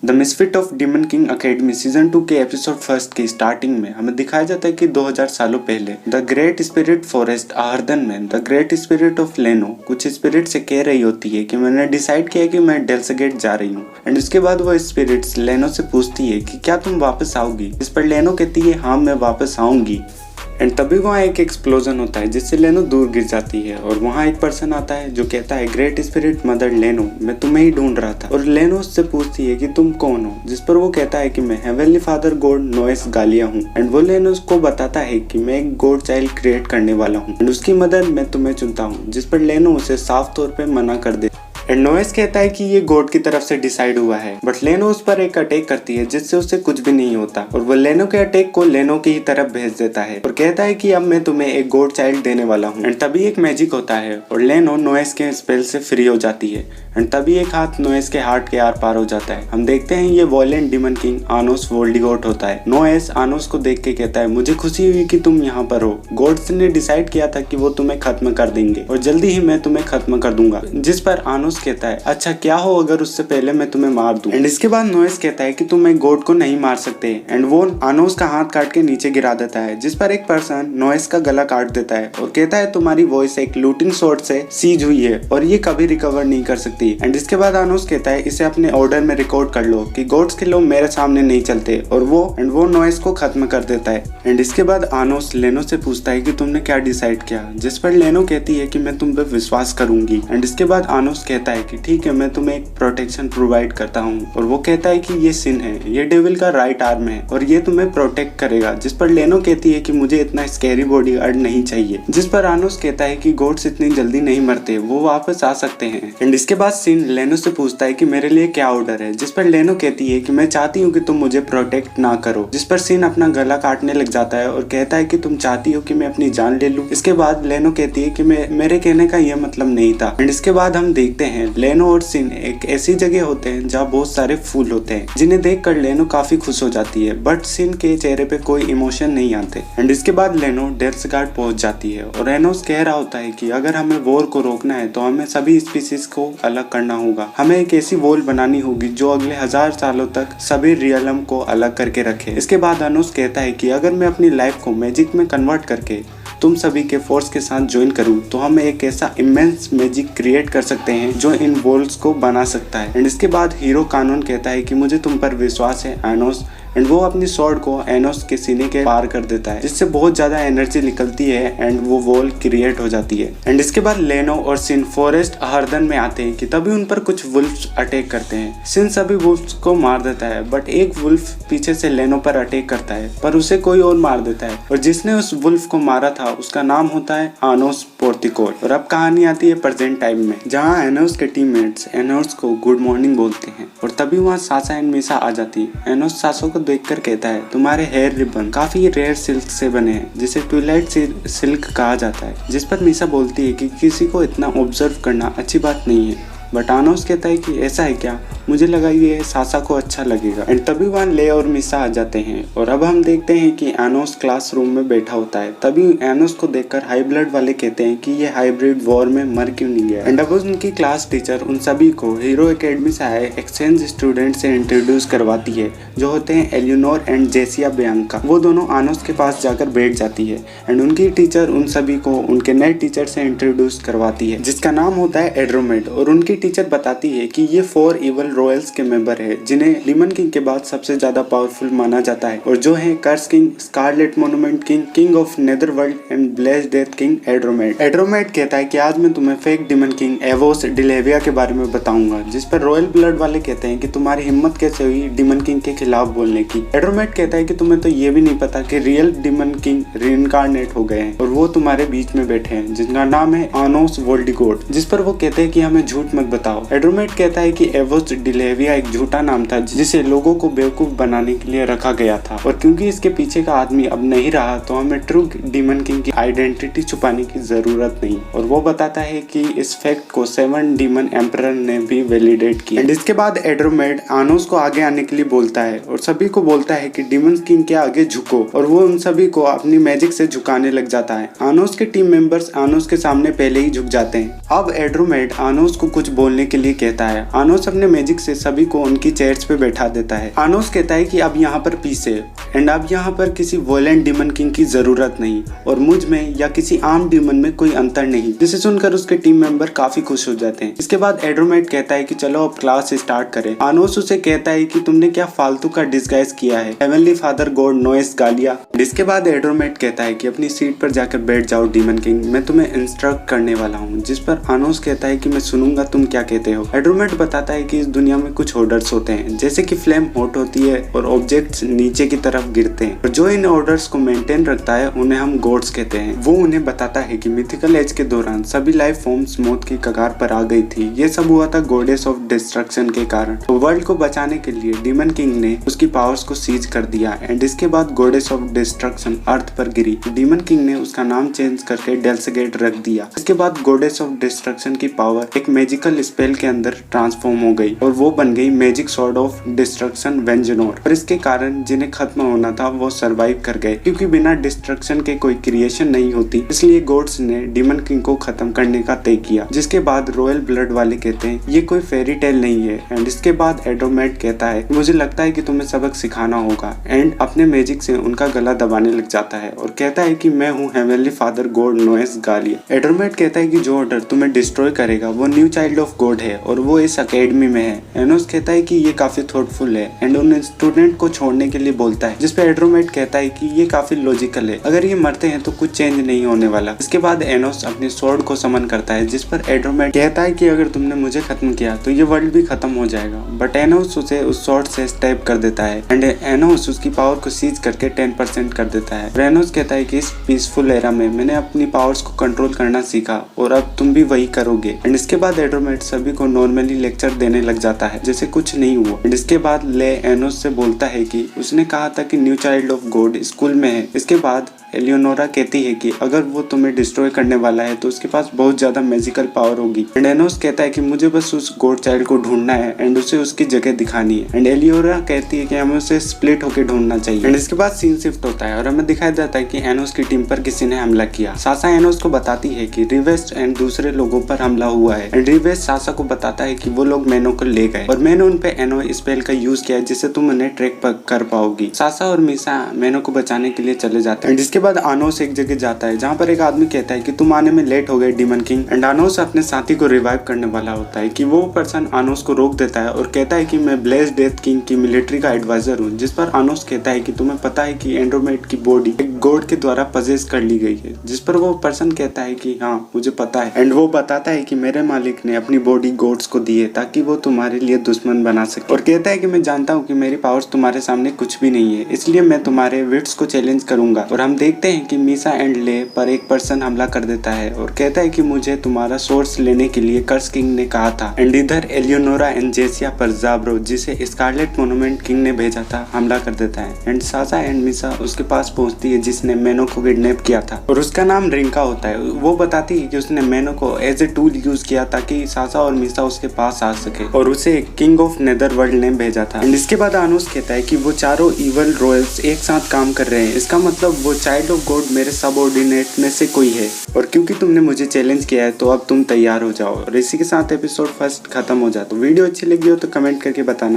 The misfit of demon king academy season 2 के episode first की starting में हमें दिखाया जाता है कि 2000 सालों पहले द ग्रेट स्पिरिट फॉरेस्ट आहर्दन में द ग्रेट स्पिरिट ऑफ लेनो कुछ स्पिरिट से कह रही होती है कि मैंने डिसाइड किया कि मैं डेल्स गेट जा रही हूँ। एंड उसके बाद वो स्पिरिट्स लेनो से पूछती है कि क्या तुम वापस आओगी। इस पर लेनो कहती है हाँ मैं वापस आऊंगी। एंड तभी वहाँ एक एक्सप्लोजन होता है जिससे लेनो दूर गिर जाती है और वहाँ एक पर्सन आता है जो कहता है ग्रेट स्पिरिट मदर लेनो मैं तुम्हें ही ढूंढ रहा था। और लेनो उससे पूछती है कि तुम कौन हो, जिस पर वो कहता है कि मैं हेवनली फादर गॉड नोएस गालिया हूँ। एंड वो लेनो को बताता है कि मैं एक गॉड चाइल्ड क्रिएट करने वाला हूँ एंड उसकी मदद मैं तुम्हें चुनता हूँ, जिस पर लेनो उसे साफ तौर पर मना कर दे। एंड नोएस कहता है कि ये गॉड की तरफ से डिसाइड हुआ है, बट लेनो उस पर एक अटैक करती है जिससे उसे कुछ भी नहीं होता और वो लेनो के अटैक को लेनो की ही तरफ भेज देता है और कहता है कि अब मैं तुम्हें एक गॉड चाइल्ड देने वाला हूँ। एंड तभी एक मैजिक होता है और लेनो नोएस के स्पेल से फ्री हो जाती है। एंड तभी एक हाथ नोएस के हार्ट के आर पार हो जाता है। हम देखते हैं ये वॉयलेंट डीमन किंग आनोस वोल्डिगोट होता है। नोएस आनोस को देख के कहता है मुझे खुशी हुई कि तुम यहाँ पर हो। गॉड्स ने डिसाइड किया था कि वो तुम्हें खत्म कर देंगे और जल्दी ही मैं तुम्हें खत्म कर दूंगा। जिस पर आनोस कहता है अच्छा क्या हो अगर उससे पहले मैं तुम्हें मार दूं। एंड इसके बाद नोएस कहता है कि तुम एक गॉड को नहीं मार सकते। एंड वो आनोस का हाथ काट के नीचे गिरा देता है, जिस पर एक पर्सन नोएस का गला काट देता है और कहता है तुम्हारी वॉइस एक लूटिंग शॉट से सीज हुई है और ये कभी रिकवर नहीं कर सकती। एंड इसके बाद आनोस कहता है इसे अपने ऑर्डर में रिकॉर्ड कर लो कि गॉड्स के लोग मेरे सामने नहीं चलते और वो नोएस को खत्म कर देता है। एंड इसके बाद आनोस लेनो से पूछता है कि तुमने क्या डिसाइड किया, जिस पर लेनो कहती है कि मैं तुम पे विश्वास करूंगी। एंड इसके बाद आनोस कहता है कि ठीक है मैं तुम्हें एक प्रोटेक्शन प्रोवाइड करता हूँ और वो कहता है कि ये सिन है, ये डेविल का राइट आर्म है और ये तुम्हें प्रोटेक्ट करेगा। जिस पर लेनो कहती है कि मुझे इतना स्कैरी बॉडीगार्ड नहीं चाहिए। जिस पर आनोस कहता है कि गॉड्स इतनी जल्दी नहीं मरते, वो वापस आ सकते हैं। एंड इसके बाद सिन लेनो से पूछता है कि मेरे लिए क्या ऑर्डर है, जिस पर लेनो कहती है कि मैं चाहती हूँ कि तुम मुझे प्रोटेक्ट ना करो। जिस पर सिन अपना गला काटने लग जाता है और कहता है कि तुम चाहती हो कि मैं अपनी जान ले लूं। इसके बाद लेनो कहती है कि मेरे कहने का यह मतलब नहीं था। एंड इसके बाद हम देखते हैं लेनो और सिन एक ऐसी जगह होते हैं जहाँ बहुत सारे फूल होते हैं, जिन्हें देखकर लेनो काफी खुश हो जाती है, बट सिन के चेहरे पे कोई इमोशन नहीं आते। एंड इसके बाद लेनो डेल्सगार्ड पहुंच जाती है और एनोस कह रहा होता है कि अगर हमें वॉर को रोकना है तो हमें सभी स्पीसीज को अलग करना होगा। हमें एक ऐसी वॉल बनानी होगी जो अगले 1000 सालों तक सभी रियलम को अलग करके रखे। इसके बाद एनोस कहता है कि अगर मैं अपनी लाइफ को मैजिक में कन्वर्ट करके तुम सभी के फोर्स के साथ ज्वाइन करूं तो हम एक ऐसा इमेंस मैजिक क्रिएट कर सकते हैं जो इन वॉल्स को बना सकता है। एंड इसके बाद हीरो कानून कहता है कि मुझे तुम पर विश्वास है एनोस। एंड वो अपनी स्वॉर्ड को एनोस के सीने के पार कर देता है, जिससे बहुत ज्यादा एनर्जी निकलती है एंड वो वॉल क्रिएट हो जाती है। एंड इसके बाद लेनो और सिन फॉरेस्ट आहर्दन में आते हैं कि तभी उन पर कुछ वुल्फ्स अटैक करते हैं। सिन सभी वुल्फ्स को मार देता है, बट एक वुल्फ पीछे से लेनो पर अटैक करता है, पर उसे कोई और मार देता है और जिसने उस वुल्फ को मारा था उसका नाम होता है आनोस पोर्टिकोल। और अब कहानी आती है प्रेजेंट टाइम में, जहाँ एनोस के टीममेट्स एनोस को गुड मॉर्निंग बोलते हैं और तभी वहाँ सासा एंड मीसा आ जाती है। एनोस सासा को देखकर कहता है तुम्हारे हेयर रिबन काफी रेयर सिल्क से बने हैं, जिसे ट्विलाइट सिल्क कहा जाता है। जिस पर मीसा बोलती है कि किसी को इतना ऑब्जर्व करना अच्छी बात नहीं है, बट आनोस कहता है कि ऐसा है क्या, मुझे लगा ये सासा को अच्छा लगेगा। एंड तभी वहाँ ले और मिसा आ जाते हैं और अब हम देखते हैं कि एनोस क्लासरूम में बैठा होता है। तभी एनोस को देखकर हाई ब्लड वाले कहते हैं कि ये हाइब्रिड वॉर में मर क्यों नहीं गया। एंड अब उनकी क्लास टीचर उन सभी को हीरो एकेडमी से आए एक्सचेंज स्टूडेंट से इंट्रोड्यूस करवाती है, जो होते हैं एलियोनोर एंड जेसिया बियांका। वो दोनों आनोस के पास जाकर बैठ जाती है एंड उनकी टीचर उन सभी को उनके नए टीचर से इंट्रोड्यूस करवाती है, जिसका नाम होता है एड्रोमेड। और उनकी टीचर बताती है कि ये 4 इवल रॉयल्स के मेंबर है, जिन्हें डीमन किंग के बाद सबसे ज्यादा पावरफुल माना जाता है और जो है curse king, scarlet monument king, king of netherworld and blessed death king Adromed. Adromed कहता है कि आज मैं तुम्हें fake demon king Evos Delevia के बारे में बताऊंगा। जिस पर रॉयल ब्लड वाले कहते हैं कि तुम्हारी हिम्मत कैसे हुई डीमन किंग के खिलाफ बोलने की। एड्रोमेड कहता है कि तुम्हें तो ये भी नहीं पता कि रियल डीमन किंग रीइंकार्नेट हो गए हैं और वो तुम्हारे बीच में बैठे हैं, जिनका नाम है आनोस वोल्डिगोट। जिस पर वो कहते हैं कि हमें झूठ मत बताओ। एड्रोमेड कहता है कि एवोस डिलेविया एक झूठा नाम था जिसे लोगों को बेवकूफ बनाने के लिए रखा गया था और क्योंकि इसके पीछे का आदमी अब नहीं रहा तो हमें ट्रू डीमन किंग की आइडेंटिटी छुपाने की जरूरत नहीं। और वो बताता है कि इस फैक्ट को 7 डीमन एम्परर ने भी वैलिडेट किया। एंड इसके बाद एड्रोमेड आनोस को आगे आने के लिए बोलता है और सभी को बोलता है कि डीमन किंग के आगे झुको और वो उन सभी को अपनी मैजिक से झुकाने लग जाता है। आनोस के टीम मेंबर्स आनोस के सामने पहले ही झुक जाते हैं। अब एड्रोमेड आनोस को कुछ बोलने के लिए कहता है। आनोस अपने मैजिक मैजिक से सभी को उनकी चेयर्स पे बैठा देता है। आनोस कहता है कि अब यहाँ पर पीस है एंड अब यहाँ पर किसी वॉयलेंट डीमन किंग की जरूरत नहीं और मुझ में या किसी आम डीमन में कोई अंतर नहीं, जिसे सुनकर उसके टीम मेंबर काफी खुश हो जाते हैं। इसके बाद एड्रोमेट कहता है कि चलो अब क्लास स्टार्ट करें। आनोस उसे कहता है कि तुमने क्या फालतू का डिस्गाइज किया है, हेवनली फादर गॉड नोएस गालिया। इसके बाद एड्रोमेट कहता है कि अपनी सीट पर जाकर बैठ जाओ डीमन किंग, मैं तुम्हें इंस्ट्रक्ट करने वाला हूँ। जिस पर आनोस कहता है कि मैं सुनूंगा, तुम क्या कहते हो। एड्रोमेट बताता है कि इस दुनिया में कुछ ऑर्डर्स होते हैं, जैसे कि फ्लेम हॉट होती है और ऑब्जेक्ट्स नीचे की तरफ गिरते हैं, और जो इन ऑर्डर्स को मेंटेन रखता है उन्हें हम गॉड्स कहते हैं। वो उन्हें बताता है कि मिथिकल एज के दौरान सभी लाइफ फॉर्म्स मौत की कगार पर आ गई थी। ये सब हुआ था गॉडेस ऑफ डिस्ट्रक्शन के कारण। तो वर्ल्ड को बचाने के लिए डीमन किंग ने उसकी पावर्स को सीज कर दिया एंड इसके बाद गॉडेस ऑफ डिस्ट्रक्शन अर्थ पर गिरी। डीमन किंग ने उसका नाम चेंज करके डेल्सगेट रख दिया। इसके बाद गॉडेस ऑफ डिस्ट्रक्शन की पावर एक मैजिकल स्पेल के अंदर ट्रांसफॉर्म हो गई और वो बन गई मैजिक स्वॉर्ड ऑफ डिस्ट्रक्शन वेंजनोर। और इसके कारण जिन्हें खत्म होना था वो सरवाइव कर गए, क्योंकि बिना डिस्ट्रक्शन के कोई क्रिएशन नहीं होती, इसलिए गॉड्स ने डीमन किंग को खत्म करने का तय किया। जिसके बाद रॉयल ब्लड वाले कहते हैं ये कोई फेरी टेल नहीं है एंड इसके बाद एड्रोमेट कहता है मुझे लगता है कि तुम्हें सबक सिखाना होगा एंड अपने मैजिक से उनका गला दबाने लग जाता है और कहता है कि मैं हूँ हेवनली फादर गॉड नोएस गालिया। एड्रोमेट कहता है कि जो ऑर्डर तुम्हें डिस्ट्रॉय करेगा वो न्यू चाइल्ड ऑफ गॉड है और वो इस अकेडमी में है। एनोस कहता है कि ये काफी थॉटफुल है एंड उन स्टूडेंट को छोड़ने के लिए बोलता है, जिसपे एड्रोमेट कहता है कि ये काफी लॉजिकल है, अगर ये मरते हैं तो कुछ चेंज नहीं होने वाला। इसके बाद एनोस अपने स्वॉर्ड को समन करता है, जिस पर एड्रोमेट कहता है कि अगर तुमने मुझे खत्म किया तो ये वर्ल्ड भी खत्म हो जाएगा, बट एनोस उसे उस स्वॉर्ड से स्टैब कर देता है एंड एनोस उसकी पावर को सीज करके 10% कर देता है। एनोस कहता है कि इस पीसफुल एरा में मैंने अपनी पावर्स को कंट्रोल करना सीखा और अब तुम भी वही करोगे। एंड इसके बाद एड्रोमेट सभी को नॉर्मली लेक्चर देने लग जाता है जैसे कुछ नहीं हुआ। एंड इसके बाद ले एनोस से बोलता है कि उसने कहा था कि new child of God school में है। इसके बाद एलियोनोरा कहती है कि अगर वो तुम्हें डिस्ट्रॉय करने वाला है तो उसके पास बहुत ज्यादा मैजिकल पावर होगी। एंड एनोस कहता है कि मुझे बस उस गॉड चाइल्ड को ढूंढना है एंड उसे उसकी जगह दिखानी है। एंड एलियोनोरा कहती है कि हमें उसे स्प्लिट होकर ढूंढना चाहिए। एंड इसके बाद सीन शिफ्ट होता है और हमें दिखाया जाता है कि एनोस की टीम पर किसी ने हमला किया। सासा एनोस को बताती है कि रिवेस्ट एंड दूसरे लोगों पर हमला हुआ है एंड रिवेस्ट सासा को बताता है कि वो लोग मैनो को ले गए और मैंने उन पे एनो स्पेल का यूज किया जिससे तुम उन्हें ट्रैक कर पाओगी। सासा और मीसा मैनो को बचाने के लिए चले जाते हैं। इसके बाद आनोस एक जगह जाता है जहाँ पर एक आदमी कहता है कि तुम आने में लेट हो गए डीमन किंग। एंड आनोस अपने साथी को रिवाइव करने वाला होता है कि वो पर्सन आनोस को रोक देता है और कहता है कि मैं ब्लेस्ड डेथ किंग की मिलिट्री का एडवाइजर हूँ। जिस पर आनोस कहता है कि तुम्हें पता है कि एंड्रोमेड की बॉडी एक गॉड के द्वारा पजेस कर ली गई है। जिस पर वो पर्सन कहता है कि हाँ मुझे पता है एंड वो बताता है कि मेरे मालिक ने अपनी बॉडी गॉड्स को दी है ताकि वो तुम्हारे लिए दुश्मन बना सके, और कहता है कि मैं जानता हूँ कि मेरी पावर्स तुम्हारे सामने कुछ भी नहीं है, इसलिए मैं तुम्हारे विट्स को चैलेंज करूंगा। और हम देखते हैं कि मीसा एंड ले पर एक पर्सन हमला कर देता है और कहता है कि मुझे तुम्हारा सोर्स लेने के लिए कर्स किंग ने कहा था। एंड इधर एलियोनोरा एंड जेसिया पर जाब्रो, जिसे स्कारलेट मोन्यूमेंट किंग ने भेजा था, हमला कर देता है। एंड सासा एंड मीसा उसके पास पहुंचती है जिसने मैनो को किडनैप किया था और उसका नाम रिंका होता है। वो बताती है कि उसने मैनो को एज ए टूल यूज किया ताकि सासा और मीसा उसके पास आ सके और उसे किंग ऑफ नेदर वर्ल्ड ने भेजा था। एंड इसके बाद आनोस कहता है कि वो चारों इवल रॉयल्स एक साथ काम कर रहे हैं, इसका मतलब वो चाइल्ड ऑफ गॉड मेरे सबऑर्डिनेट में से कोई है और क्योंकि तुमने मुझे चैलेंज किया है तो अब तुम तैयार हो जाओ। और इसी के साथ एपिसोड फर्स्ट खत्म हो जाता। वीडियो अच्छी लगी हो तो कमेंट करके बताना।